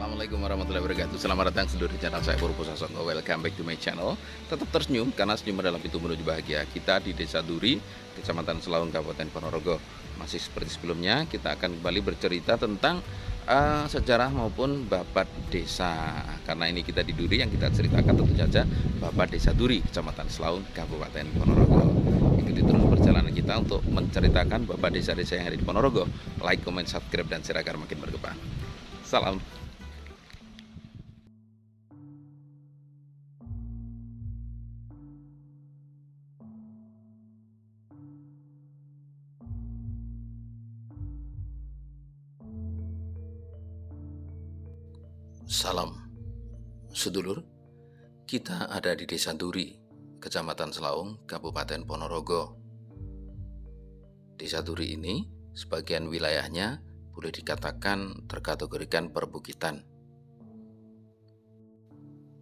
Assalamualaikum warahmatullahi wabarakatuh. Selamat datang seluruh di channel saya Purwo Sasongko. Welcome back to my channel. Tetap tersenyum karena senyum adalah pintu menuju bahagia. Kita di Desa Duri, Kecamatan Selaung, Kabupaten Ponorogo. Masih seperti sebelumnya, kita akan kembali bercerita tentang sejarah maupun babat desa. Karena ini kita di Duri, yang kita ceritakan tentu saja babat Desa Duri, Kecamatan Selaung, Kabupaten Ponorogo. Ikuti terus perjalanan kita untuk menceritakan babat desa-desa yang ada di Ponorogo. Like, comment, subscribe, dan share agar makin berkembang. Salam. Salam, sedulur. Kita ada di Desa Duri, Kecamatan Selaung, Kabupaten Ponorogo. Desa Duri ini, sebagian wilayahnya boleh dikatakan terkategorikan perbukitan.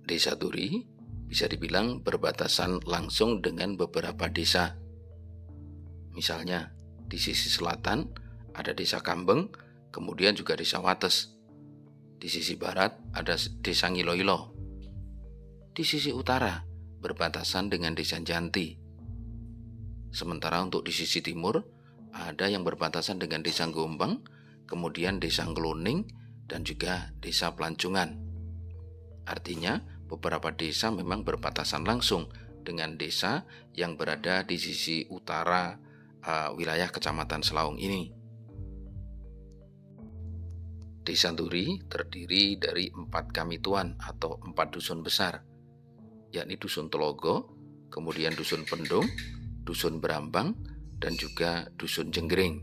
Desa Duri bisa dibilang berbatasan langsung dengan beberapa desa. Misalnya, di sisi selatan ada Desa Kambeng, kemudian juga Desa Wates. Di sisi barat ada Desa Ngiloilo. Di sisi utara berbatasan dengan Desa Janti. Sementara untuk di sisi timur ada yang berbatasan dengan Desa Gombang, kemudian Desa Ngluning, dan juga Desa Pelancongan. Artinya beberapa desa memang berbatasan langsung dengan desa yang berada di sisi utara wilayah Kecamatan Selaung ini. Desa Duri terdiri dari 4 kamituan atau 4 dusun besar, yakni Dusun Telogo, kemudian Dusun Pendung, Dusun Brambang, dan juga Dusun Jenggring.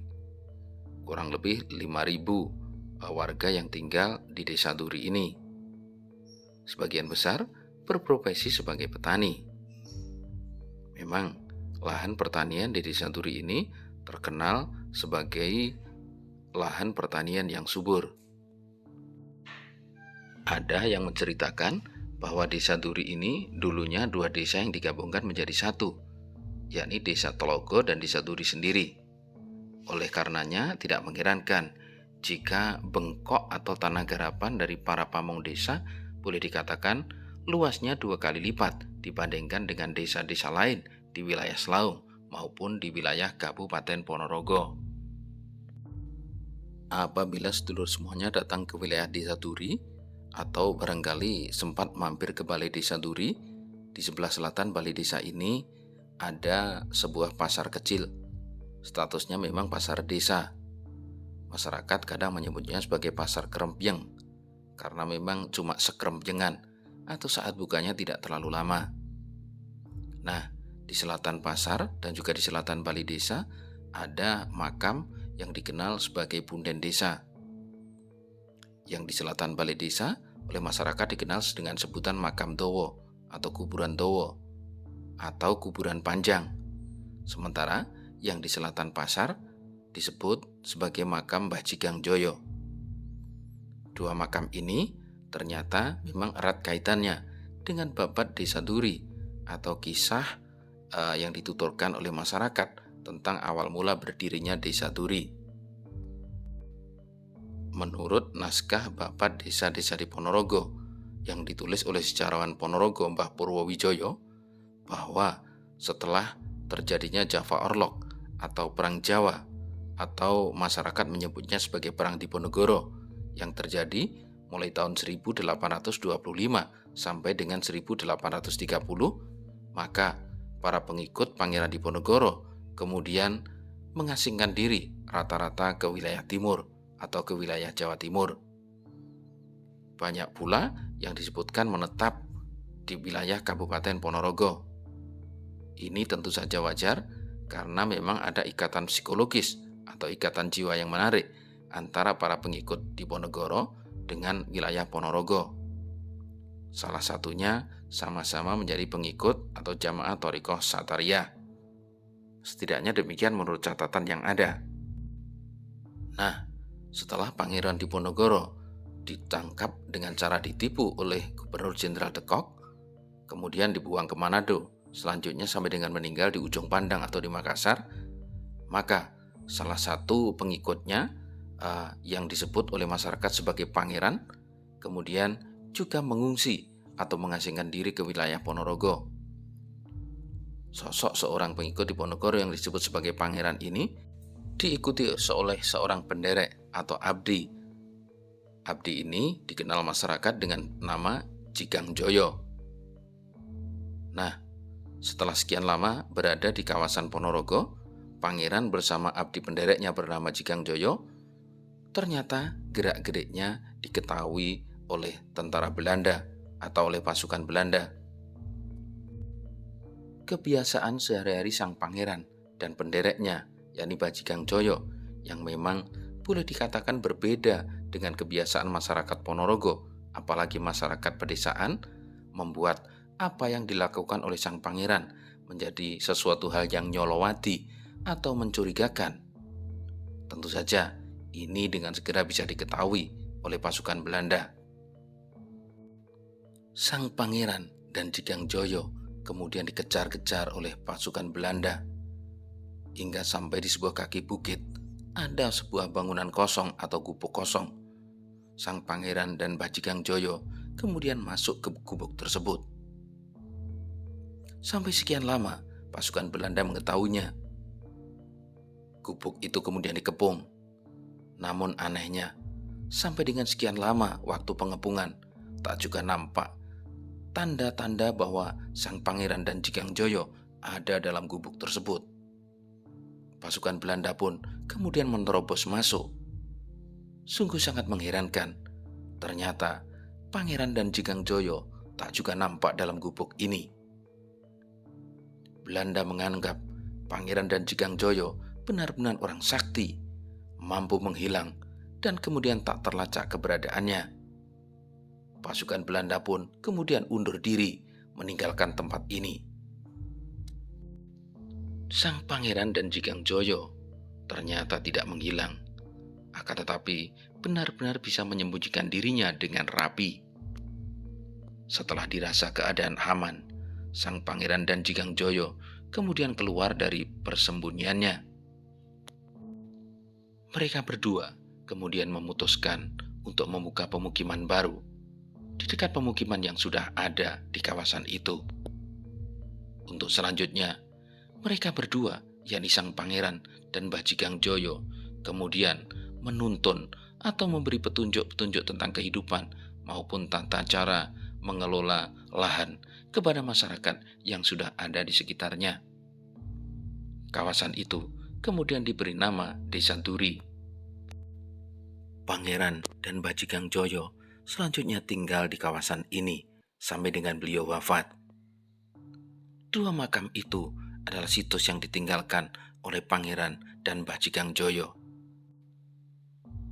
Kurang lebih 5.000 warga yang tinggal di Desa Duri ini. Sebagian besar berprofesi sebagai petani. Memang lahan pertanian di Desa Duri ini terkenal sebagai lahan pertanian yang subur. Ada yang menceritakan bahwa Desa Duri ini dulunya 2 desa yang digabungkan menjadi satu, yakni Desa Telogo dan Desa Duri sendiri. Oleh karenanya tidak mengherankan jika bengkok atau tanah garapan dari para pamong desa boleh dikatakan luasnya 2 kali lipat dibandingkan dengan desa-desa lain di wilayah Selaung maupun di wilayah Kabupaten Ponorogo. Apabila sedulur semuanya datang ke wilayah Desa Duri, atau barangkali sempat mampir ke Balai Desa Duri, di sebelah selatan Balai Desa ini ada sebuah pasar kecil. Statusnya memang pasar desa. Masyarakat kadang menyebutnya sebagai pasar kerempyeng, karena memang cuma sekerempyengan atau saat bukanya tidak terlalu lama. Nah, di selatan pasar dan juga di selatan Balai Desa ada makam yang dikenal sebagai Punden Desa. Yang di selatan Balai Desa oleh masyarakat dikenal dengan sebutan makam Dowo atau kuburan Dowo atau kuburan panjang. Sementara yang di selatan pasar disebut sebagai makam Mbah Jigang Joyo. 2 makam ini ternyata memang erat kaitannya dengan babat Desa Duri atau kisah yang dituturkan oleh masyarakat tentang awal mula berdirinya Desa Duri. Menurut naskah babat desa-desa di Ponorogo yang ditulis oleh sejarawan Ponorogo Mbah Purwowijoyo, bahwa setelah terjadinya Java Orlok atau Perang Jawa atau masyarakat menyebutnya sebagai Perang Diponegoro yang terjadi mulai tahun 1825 sampai dengan 1830, maka para pengikut Pangeran Diponegoro kemudian mengasingkan diri rata-rata ke wilayah timur atau ke wilayah Jawa Timur. Banyak pula yang disebutkan menetap di wilayah Kabupaten Ponorogo. Ini tentu saja wajar karena memang ada ikatan psikologis atau ikatan jiwa yang menarik antara para pengikut Diponegoro dengan wilayah Ponorogo. Salah satunya sama-sama menjadi pengikut atau jamaah Thorikoh Sataria. Setidaknya demikian menurut catatan yang ada. Nah, setelah Pangeran Diponegoro ditangkap dengan cara ditipu oleh Gubernur Jenderal Dekok, kemudian dibuang ke Manado, selanjutnya sampai dengan meninggal di Ujung Pandang atau di Makassar, maka salah satu pengikutnya yang disebut oleh masyarakat sebagai pangeran kemudian juga mengungsi atau mengasingkan diri ke wilayah Ponorogo. Sosok seorang pengikut di Ponorogo yang disebut sebagai pangeran ini diikuti oleh seorang penderek atau abdi. Abdi ini dikenal masyarakat dengan nama Jigang Joyo. Nah, setelah sekian lama berada di kawasan Ponorogo, pangeran bersama abdi pendereknya bernama Jigang Joyo, ternyata gerak-geriknya diketahui oleh tentara Belanda atau oleh pasukan Belanda. Kebiasaan sehari-hari sang pangeran dan pendereknya, yakni Bajigang Joyo, yang memang boleh dikatakan berbeda dengan kebiasaan masyarakat Ponorogo, apalagi masyarakat pedesaan, membuat apa yang dilakukan oleh sang pangeran menjadi sesuatu hal yang nyolowati atau mencurigakan. Tentu saja, ini dengan segera bisa diketahui oleh pasukan Belanda. Sang pangeran dan Jigang Joyo kemudian dikejar-kejar oleh pasukan Belanda hingga sampai di sebuah kaki bukit ada sebuah bangunan kosong atau gubuk kosong. Sang pangeran dan Bajigang Joyo kemudian masuk ke gubuk tersebut. Sampai sekian lama pasukan Belanda mengetahuinya. Gubuk itu kemudian dikepung. Namun anehnya, sampai dengan sekian lama waktu pengepungan, tak juga nampak tanda-tanda bahwa sang pangeran dan Jigang Joyo ada dalam gubuk tersebut. Pasukan Belanda pun kemudian menerobos masuk. Sungguh sangat mengherankan. Ternyata pangeran dan Jigang Joyo tak juga nampak dalam gubuk ini. Belanda menganggap pangeran dan Jigang Joyo benar-benar orang sakti, mampu menghilang dan kemudian tak terlacak keberadaannya. Pasukan Belanda pun kemudian undur diri meninggalkan tempat ini. Sang pangeran dan Jigang Joyo ternyata tidak menghilang, akan tetapi benar-benar bisa menyembunyikan dirinya dengan rapi. Setelah dirasa keadaan aman, sang pangeran dan Jigang Joyo kemudian keluar dari persembunyiannya. Mereka berdua kemudian memutuskan untuk membuka pemukiman baru di dekat pemukiman yang sudah ada di kawasan itu. Untuk selanjutnya, mereka berdua, yakni sang pangeran dan Bajigang Joyo, kemudian menuntun atau memberi petunjuk-petunjuk tentang kehidupan maupun tata cara mengelola lahan kepada masyarakat yang sudah ada di sekitarnya. Kawasan itu kemudian diberi nama Desa Duri. Pangeran dan Bajigang Joyo selanjutnya tinggal di kawasan ini sampai dengan beliau wafat. Dua makam itu adalah situs yang ditinggalkan oleh pangeran dan Bajigang Joyo.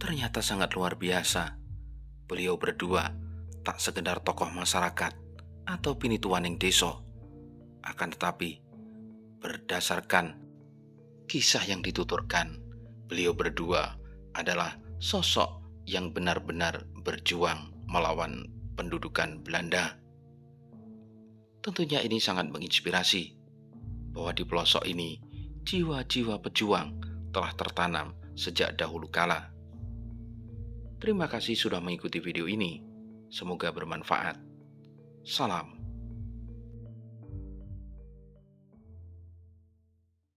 Ternyata sangat luar biasa. Beliau berdua tak sekedar tokoh masyarakat atau pinituaning deso, akan tetapi berdasarkan kisah yang dituturkan, beliau berdua adalah sosok yang benar-benar berjuang melawan pendudukan Belanda. Tentunya ini sangat menginspirasi bahwa di pelosok ini jiwa-jiwa pejuang telah tertanam sejak dahulu kala. Terima kasih sudah mengikuti video ini. Semoga bermanfaat. Salam.